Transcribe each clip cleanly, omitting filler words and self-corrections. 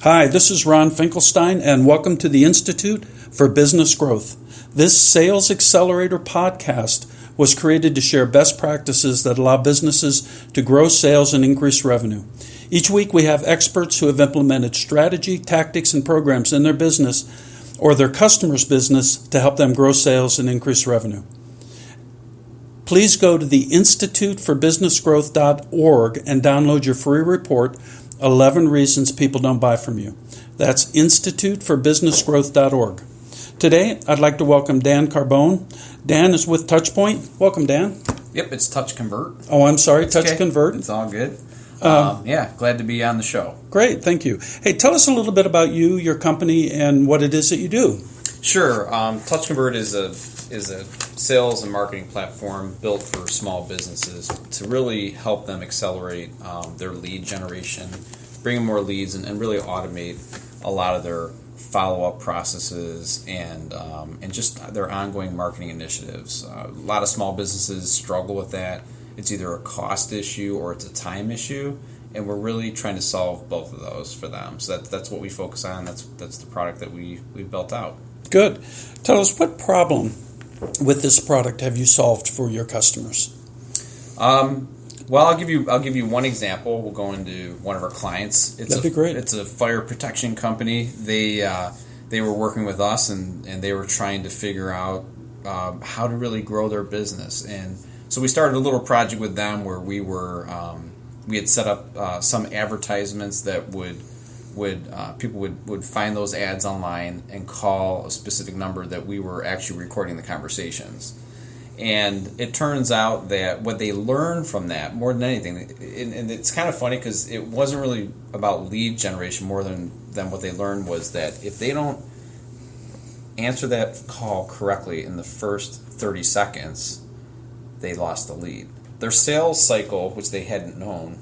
Hi, this is Ron Finkelstein, and welcome to the Institute for Business Growth. This Sales Accelerator podcast was created to share best practices that allow businesses to grow sales and increase revenue. Each week we have experts who have implemented strategy, tactics, and programs in their business or their customer's business to help them grow sales and increase revenue. Please go to the instituteforbusinessgrowth.org and download your free report, 11 Reasons People Don't Buy From You. That's instituteforbusinessgrowth.org. Today, I'd like to welcome Dan Carbone. Dan is with Touchpoint. Welcome, Dan. Yep, it's Touch Convert. Oh, I'm sorry, Touch okay. Convert. It's all good. Glad to be on the show. Great, thank you. Hey, tell us a little bit about you, your company, and what it is that you do. Sure. Touch Convert is a sales and marketing platform built for small businesses to really help them accelerate their lead generation, bring in more leads, and really automate a lot of their follow-up processes and just their ongoing marketing initiatives. A lot of small businesses struggle with that. It's either a cost issue or it's a time issue, and we're really trying to solve both of those for them. So that's what we focus on. That's the product that we built out. Good. Tell us, what problem with this product have you solved for your customers? Well, I'll give you one example. We'll go into one of our clients. That'd be great. It's a fire protection company. They were working with us and they were trying to figure out how to really grow their business. And so we started a little project with them where we had set up some advertisements that people would find those ads online and call a specific number that we were actually recording the conversations. And it turns out that what they learned from that, more than anything, and it's kind of funny because it wasn't really about lead generation more than what they learned was that if they don't answer that call correctly in the first 30 seconds, they lost the lead. Their sales cycle, which they hadn't known,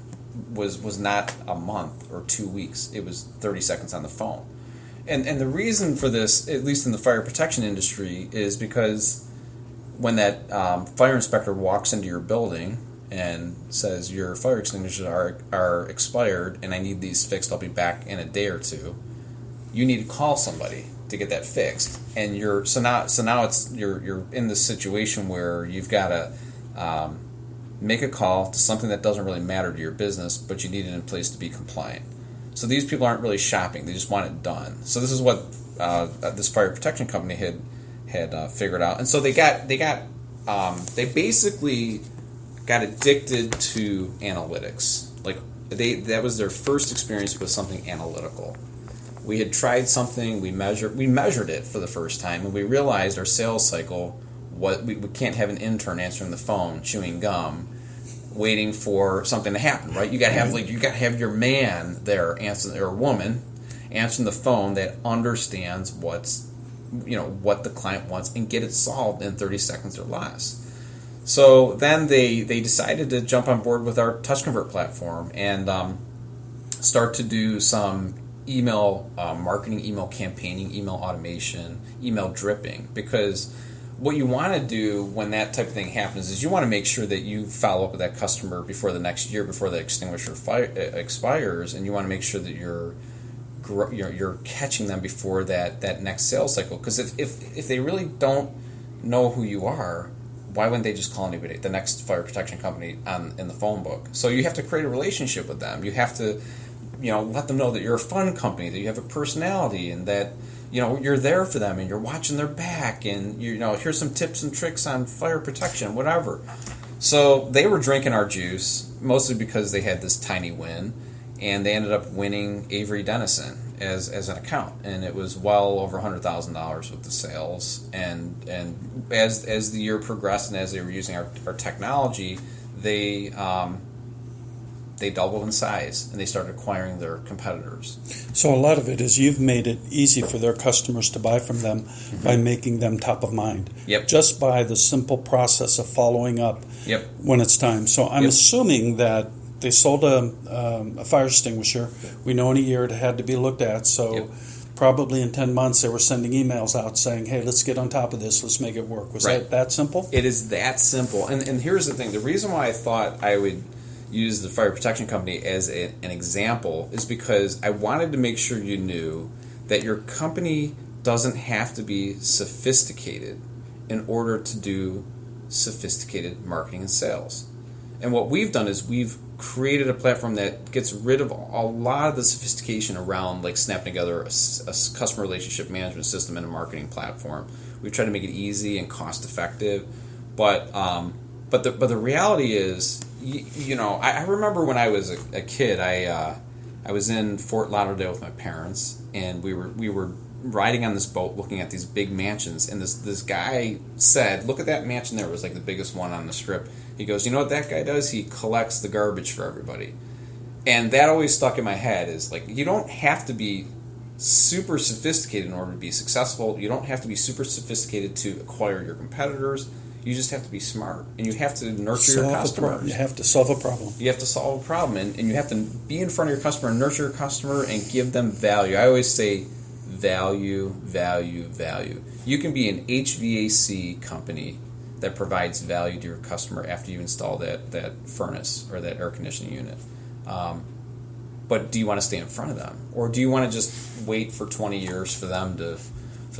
was not a month or 2 weeks. It was 30 seconds on the phone. And the reason for this, at least in the fire protection industry, is because when that fire inspector walks into your building and says your fire extinguishers are expired and I need these fixed, I'll be back in a day or two, you need to call somebody to get that fixed. And you're in this situation where you've got to make a call to something that doesn't really matter to your business, but you need it in place to be compliant. So these people aren't really shopping; they just want it done. So this is what this fire protection company had figured out, and so they basically got addicted to analytics. Like that was their first experience with something analytical. We had tried something, we measured it for the first time, and we realized our sales cycle. We can't have an intern answering the phone, chewing gum, waiting for something to happen, right? You got to have your man there answering, or woman answering the phone that understands what the client wants and get it solved in 30 seconds or less. So then they decided to jump on board with our Touch Convert platform and start to do some email marketing, email campaigning, email automation, email dripping, because what you want to do when that type of thing happens is you want to make sure that you follow up with that customer before the next year, before the extinguisher expires, and you want to make sure that you're catching them before that next sales cycle. Because if they really don't know who you are, why wouldn't they just call anybody, the next fire protection company in the phone book? So you have to create a relationship with them. You have to let them know that you're a fun company, that you have a personality, and that you're there for them and you're watching their back, and here's some tips and tricks on fire protection, whatever. So they were drinking our juice mostly because they had this tiny win, and they ended up winning Avery Dennison as an account, and it was well over $100,000 with the sales. And as the year progressed and as they were using our technology, they doubled in size, and they started acquiring their competitors. So a lot of it is you've made it easy for their customers to buy from them by making them top of mind. Yep. Just by the simple process of following up when it's time. So I'm assuming that they sold a fire extinguisher. We know in a year it had to be looked at, so probably in 10 months they were sending emails out saying, hey, let's get on top of this, let's make it work. Was that simple? It is that simple. And here's the thing. The reason why I thought I would use the fire protection company as an example is because I wanted to make sure you knew that your company doesn't have to be sophisticated in order to do sophisticated marketing and sales. And what we've done is we've created a platform that gets rid of a lot of the sophistication around like snapping together a customer relationship management system and a marketing platform. We've tried to make it easy and cost effective, but the reality is, I remember when I was a kid, I was in Fort Lauderdale with my parents, and we were riding on this boat looking at these big mansions, and this guy said, "Look at that mansion there." It was like the biggest one on the strip. He goes, "You know what that guy does? He collects the garbage for everybody." And that always stuck in my head, is like, you don't have to be super sophisticated in order to be successful. You don't have to be super sophisticated to acquire your competitors. You just have to be smart, and you have to nurture your customers. You have to solve a problem. You have to solve a problem, and you have to be in front of your customer and nurture your customer and give them value. I always say value, value, value. You can be an HVAC company that provides value to your customer after you install that furnace or that air conditioning unit. But do you want to stay in front of them? Or do you want to just wait for 20 years for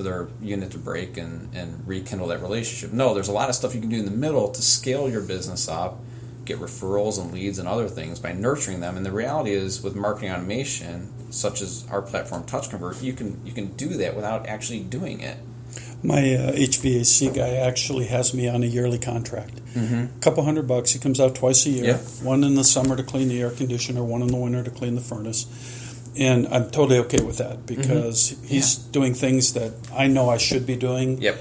their unit to break and rekindle that relationship? No, there's a lot of stuff you can do in the middle to scale your business up, get referrals and leads and other things by nurturing them. And the reality is, with marketing automation, such as our platform Touch Convert, you can do that without actually doing it. My HVAC guy actually has me on a yearly contract. Mm-hmm. A couple $100. He comes out twice a year. Yeah. One in the summer to clean the air conditioner, one in the winter to clean the furnace. And I'm totally okay with that because he's doing things that I know I should be doing. Yep.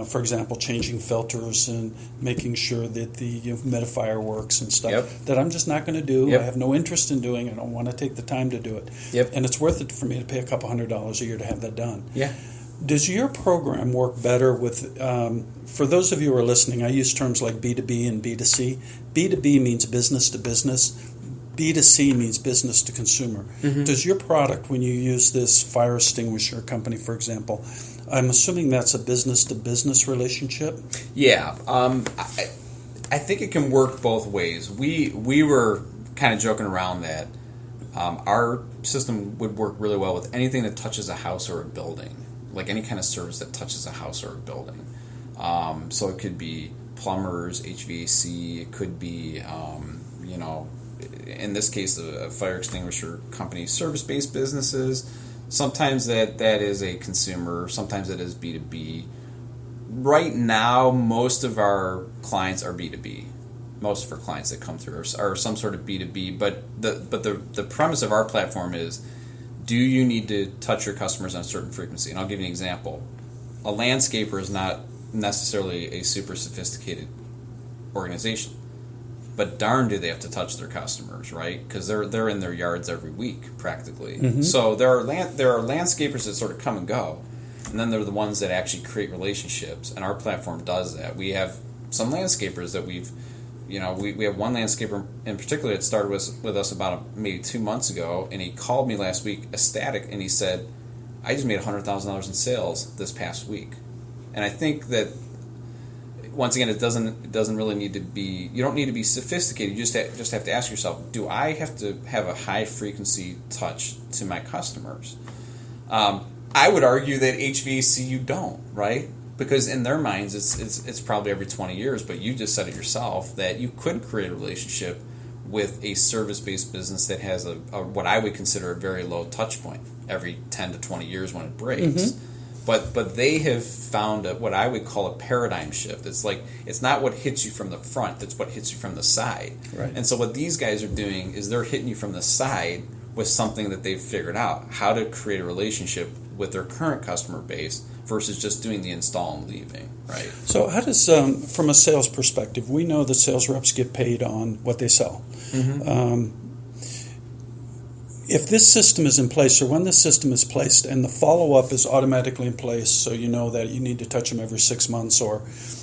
For example, changing filters and making sure that the humidifier works and stuff that I'm just not going to do. Yep. I have no interest in doing. I don't want to take the time to do it. Yep. And it's worth it for me to pay a couple $100 a year to have that done. Yeah. Does your program work better with, for those of you who are listening, I use terms like B2B and B2C. B2B means business to business. B2C means business to consumer. Mm-hmm. Does your product, when you use this fire extinguisher company, for example, I'm assuming that's a business to business relationship? Yeah. I think it can work both ways. We were kind of joking around that our system would work really well with anything that touches a house or a building. Like any kind of service that touches a house or a building. So it could be plumbers, HVAC, it could be, in this case, a fire extinguisher company, service-based businesses. Sometimes that is a consumer, sometimes it is B2B. Right now, most of our clients are B2B. Most of our clients that come through are some sort of B2B, but the premise of our platform is, do you need to touch your customers on a certain frequency? And I'll give you an example. A landscaper is not necessarily a super sophisticated organization, but darn do they have to touch their customers, right? Because they're in their yards every week, practically. Mm-hmm. So there are landscapers that sort of come and go, and then there are the ones that actually create relationships, and our platform does that. We have some landscapers that we have one landscaper in particular that started with us about maybe 2 months ago, and he called me last week ecstatic, and he said, "I just made $100,000 in sales this past week." And I think that, once again, it doesn't really need to be, you don't need to be sophisticated. You just have to ask yourself, do I have to have a high frequency touch to my customers? I would argue that HVAC you don't, right? Because in their minds, it's probably every 20 years, but you just said it yourself that you could create a relationship with a service-based business that has a what I would consider a very low touch point every 10 to 20 years when it breaks. Mm-hmm. But they have found what I would call a paradigm shift. It's like, it's not what hits you from the front, it's what hits you from the side. Right. And so what these guys are doing is they're hitting you from the side with something that they've figured out, how to create a relationship with their current customer base versus just doing the install and leaving, right? So how does, from a sales perspective, we know that sales reps get paid on what they sell. Mm-hmm. If this system is in place, or when this system is placed, and the follow-up is automatically in place, so you know that you need to touch them every 6 months, or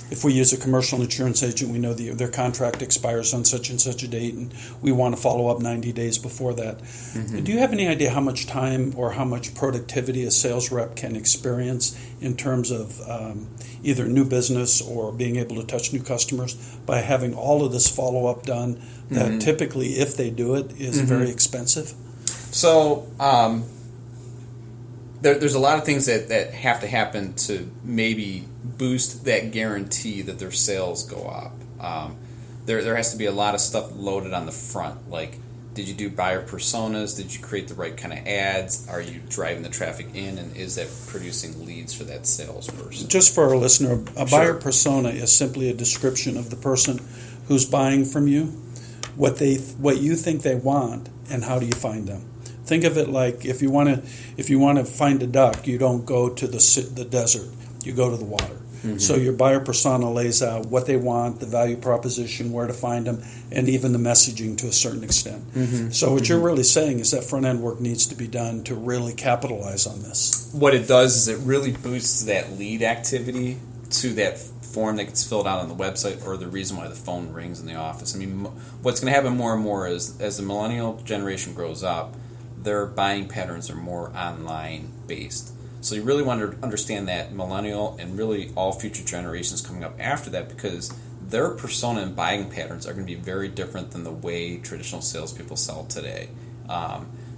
if we use a commercial insurance agent, we know their contract expires on such and such a date, and we want to follow up 90 days before that. Mm-hmm. Do you have any idea how much time or how much productivity a sales rep can experience in terms of either new business or being able to touch new customers by having all of this follow-up done that mm-hmm. typically, if they do it, is mm-hmm. very expensive? So there's a lot of things that have to happen to maybe boost that guarantee that their sales go up. There has to be a lot of stuff loaded on the front, like did you do buyer personas? Did you create the right kind of ads? Are you driving the traffic in, and is that producing leads for that salesperson? Just for our listener, a buyer persona is simply a description of the person who's buying from you, what you think they want, and how do you find them. Think of it like if you want to find a duck, you don't go to the desert, you go to the water. Mm-hmm. So your buyer persona lays out what they want, the value proposition, where to find them, and even the messaging to a certain extent. Mm-hmm. So what mm-hmm. you're really saying is that front-end work needs to be done to really capitalize on this. What it does is it really boosts that lead activity to that form that gets filled out on the website, or the reason why the phone rings in the office. I mean, what's going to happen more and more is as the millennial generation grows up, their buying patterns are more online based. So you really want to understand that millennial and really all future generations coming up after that, because their persona and buying patterns are going to be very different than the way traditional salespeople sell today.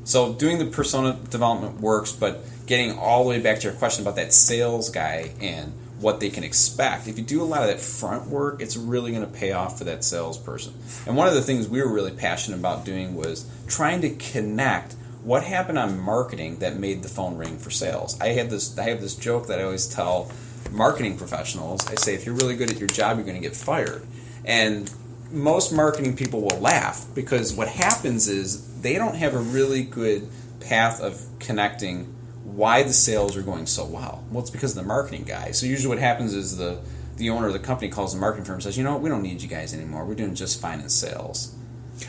So doing the persona development works, but getting all the way back to your question about that sales guy and what they can expect, if you do a lot of that front work, it's really going to pay off for that salesperson. And one of the things we were really passionate about doing was trying to connect what happened on marketing that made the phone ring for sales. I have this joke that I always tell marketing professionals. I say, if you're really good at your job, you're going to get fired. And most marketing people will laugh, because what happens is they don't have a really good path of connecting why the sales are going so well. Well, it's because of the marketing guy. So usually what happens is the owner of the company calls the marketing firm and says, you know what, we don't need you guys anymore. We're doing just fine in sales.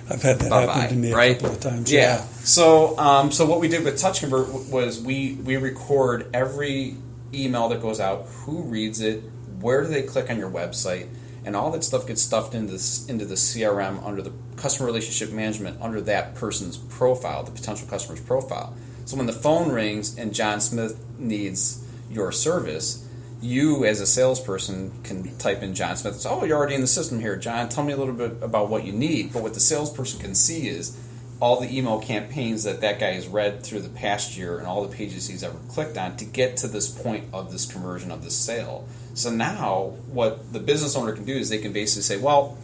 I've had that happen to me a couple of times. Yeah. So what we did with Touch Convert was we record every email that goes out, who reads it, where do they click on your website, and all that stuff gets stuffed into the CRM under the customer relationship management under that person's profile, the potential customer's profile. So when the phone rings and John Smith needs your service, you as a salesperson can type in John Smith and say, oh, you're already in the system here, John, tell me a little bit about what you need. But what the salesperson can see is all the email campaigns that guy has read through the past year and all the pages he's ever clicked on to get to this point of this conversion of this sale. So now what the business owner can do is they can basically say, well,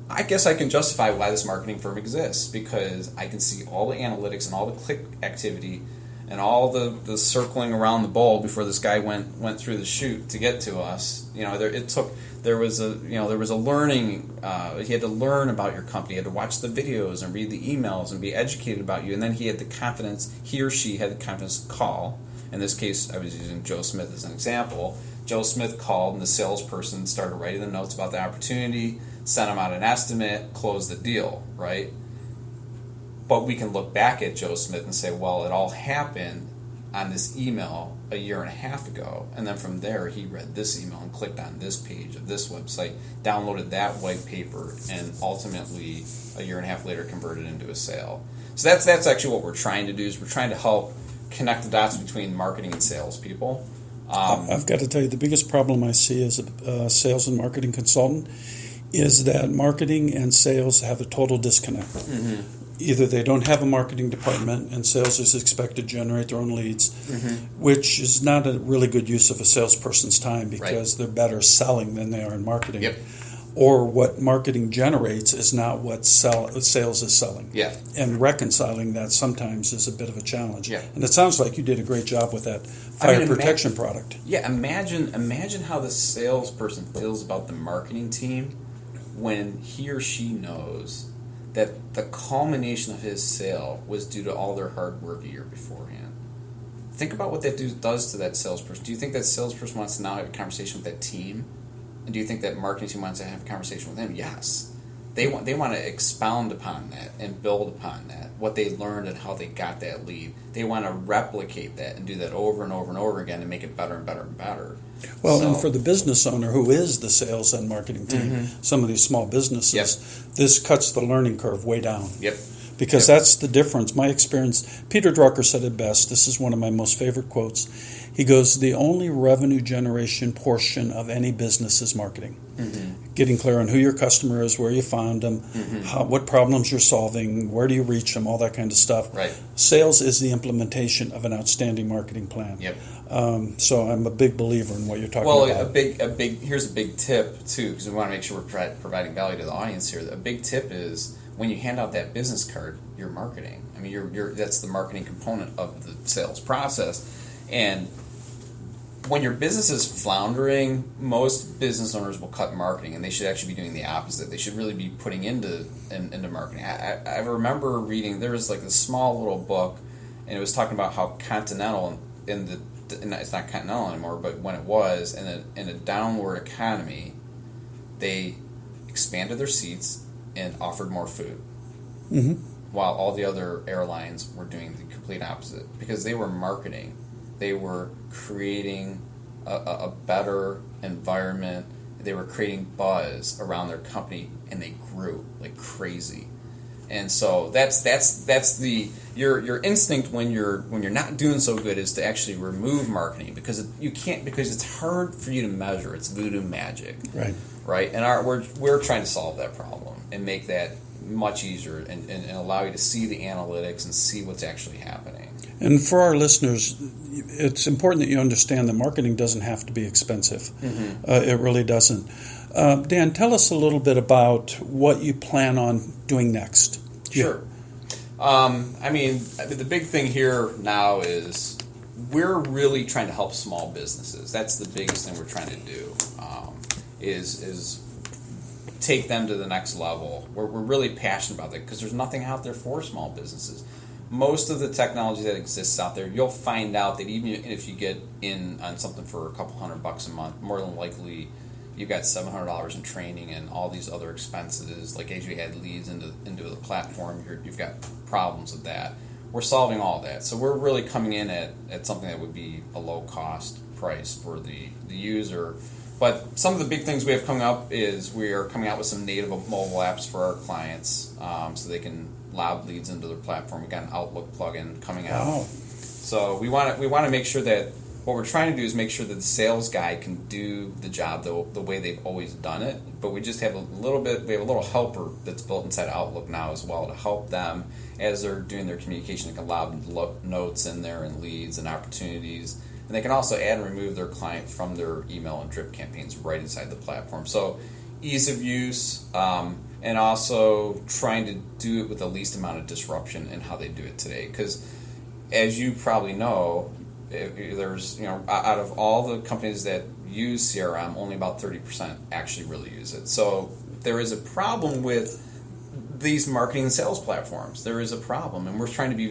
I guess I can justify why this marketing firm exists, because I can see all the analytics and all the click activity and all the circling around the bowl before this guy went through the chute to get to us. You know, there was a learning. He had to learn about your company. He had to watch the videos and read the emails and be educated about you. And then he or she had the confidence to call. In this case, I was using Joe Smith as an example. Joe Smith called, and the salesperson started writing the notes about the opportunity, sent him out an estimate, closed the deal, right? But we can look back at Joe Smith and say, well, it all happened on this email a year and a half ago. And then from there, he read this email and clicked on this page of this website, downloaded that white paper, and ultimately, a year and a half later, converted into a sale. So that's actually what we're trying to do, is we're trying to help connect the dots between marketing and salespeople. I've got to tell you, the biggest problem I see as a sales and marketing consultant is that marketing and sales have a total disconnect. Mm-hmm. Either they don't have a marketing department and sales is expected to generate their own leads, mm-hmm. which is not a really good use of a salesperson's time, because they're better selling than they are in marketing. Yep. Or what marketing generates is not what sales is selling. Yeah. And reconciling that sometimes is a bit of a challenge. Yeah. And it sounds like you did a great job with that fire protection product. Yeah, imagine how the salesperson feels about the marketing team when he or she knows that the culmination of his sale was due to all their hard work a year beforehand. Think about what that does to that salesperson. Do you think that salesperson wants to now have a conversation with that team? And do you think that marketing team wants to have a conversation with him? Yes. They want to expound upon that and build upon that, what they learned and how they got that lead. They want to replicate that and do that over and over and over again and make it better and better and better. Well, and for the business owner who is the sales and marketing team, some of these small businesses, this cuts the learning curve way down. Yep. Because that's the difference. My experience, Peter Drucker said it best. This is one of my most favorite quotes. He goes, the only revenue generation portion of any business is marketing. Getting clear on who your customer is, where you found them, what problems you're solving, where do you reach them, all that kind of stuff. Right. Sales is the implementation of an outstanding marketing plan. Yep. So I'm a big believer in what you're talking about. Well, here's a big tip, too, because we want to make sure we're providing value to the audience here. A big tip is when you hand out that business card, you're marketing. I mean, that's the marketing component of the sales process. And when your business is floundering, most business owners will cut marketing, and they should actually be doing the opposite. They should really be putting into marketing. I remember reading, there was like this small little book, and it was talking about how Continental, and it's not Continental anymore, but when it was, in a downward economy, they expanded their seats and offered more food, while all the other airlines were doing the complete opposite, because they were marketing. They were creating a better environment. They were creating buzz around their company, and they grew like crazy. And so that's your instinct when you're not doing so good is to actually remove marketing, because it's hard for you to measure. It's voodoo magic, right? And we're trying to solve that problem and make that much easier and allow you to see the analytics and see what's actually happening. And for our listeners, it's important that you understand that marketing doesn't have to be expensive. It really doesn't. Dan, tell us a little bit about what you plan on doing next. Sure. I mean, the big thing here now is we're really trying to help small businesses. That's the biggest thing we're trying to do, is take them to the next level. We're really passionate about that because there's nothing out there for small businesses. Most of the technology that exists out there, you'll find out that even if you get in on something for a couple $100 a month, more than likely you've got $700 in training and all these other expenses. Like as you add leads into the platform, you've got problems with that. We're solving all that. So we're really coming in at something that would be a low cost price for the user. But some of the big things we have coming up is we are coming out with some native mobile apps for our clients, so they can lob leads into their platform. We've got an Outlook plugin coming out. Wow. So we want to make sure that what we're trying to do is make sure that the sales guy can do the job the way they've always done it. But we just have we have a little helper that's built inside Outlook now as well to help them as they're doing their communication. They can lob notes in there and leads and opportunities. And they can also add and remove their client from their email and drip campaigns right inside the platform. So ease of use, and also trying to do it with the least amount of disruption in how they do it today. Because as you probably know, there's out of all the companies that use CRM, only about 30% actually really use it. So there is a problem with these marketing and sales platforms. There is a problem, and we're trying to be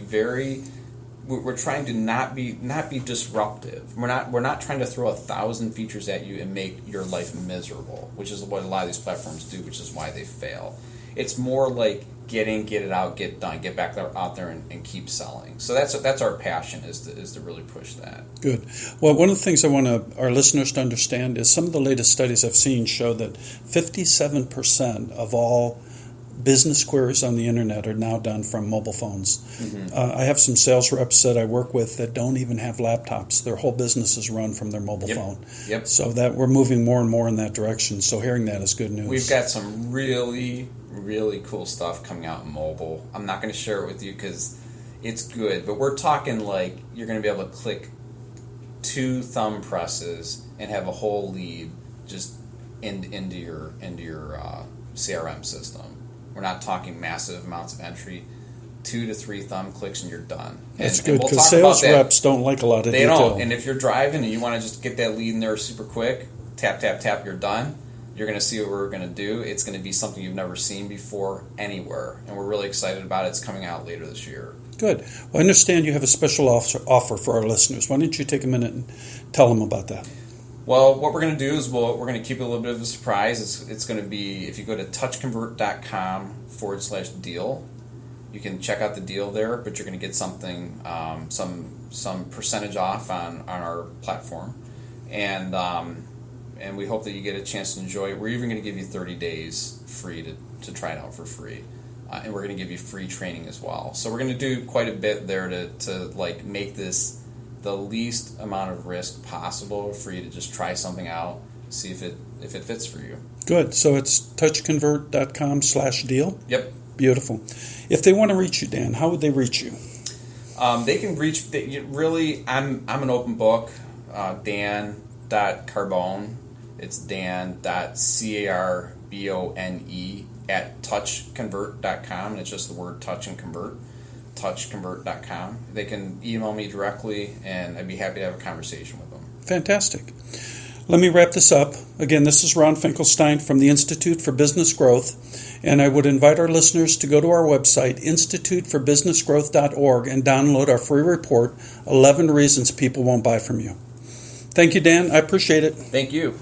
we're trying to not be disruptive. We're not trying to throw 1,000 features at you and make your life miserable, which is what a lot of these platforms do, which is why they fail. It's more like get it out, get done, get back out there and keep selling. So that's our passion is to really push that. Good. Well, one of the things I want our listeners to understand is some of the latest studies I've seen show that 57% of all business queries on the internet are now done from mobile phones. I have some sales reps that I work with that don't even have laptops. Their whole business is run from their mobile phone. Yep. So that we're moving more and more in that direction. So hearing that is good news. We've got some really, really cool stuff coming out in mobile. I'm not going to share it with you because it's good, but we're talking like you're going to be able to click 2 thumb presses and have a whole lead just into your CRM system. We're not talking massive amounts of entry. 2 to 3 thumb clicks and you're done. That's good because sales reps don't like a lot of detail. They don't. And if you're driving and you want to just get that lead in there super quick, tap, tap, tap, you're done. You're going to see what we're going to do. It's going to be something you've never seen before anywhere. And we're really excited about it. It's coming out later this year. Good. Well, I understand you have a special offer for our listeners. Why don't you take a minute and tell them about that? Well, what we're going to do is we're going to keep it a little bit of a surprise. It's going to be, if you go to touchconvert.com/deal, you can check out the deal there, but you're going to get something, some percentage off on our platform. And we hope that you get a chance to enjoy it. We're even going to give you 30 days free to try it out for free. And we're going to give you free training as well. So we're going to do quite a bit there to like make this the least amount of risk possible for you to just try something out, see if it fits for you. Good. So it's touchconvert.com/deal? Yep. Beautiful. If they want to reach you, Dan, how would they reach you? They can reach, I'm an open book, Dan.Carbone. It's Dan.Carbone at touchconvert.com, and it's just the word touch and convert. touchconvert.com. They can email me directly, and I'd be happy to have a conversation with them. Fantastic. Let me wrap this up. Again, this is Ron Finkelstein from the Institute for Business Growth, and I would invite our listeners to go to our website, instituteforbusinessgrowth.org, and download our free report, 11 Reasons People Won't Buy From You. Thank you, Dan. I appreciate it. Thank you.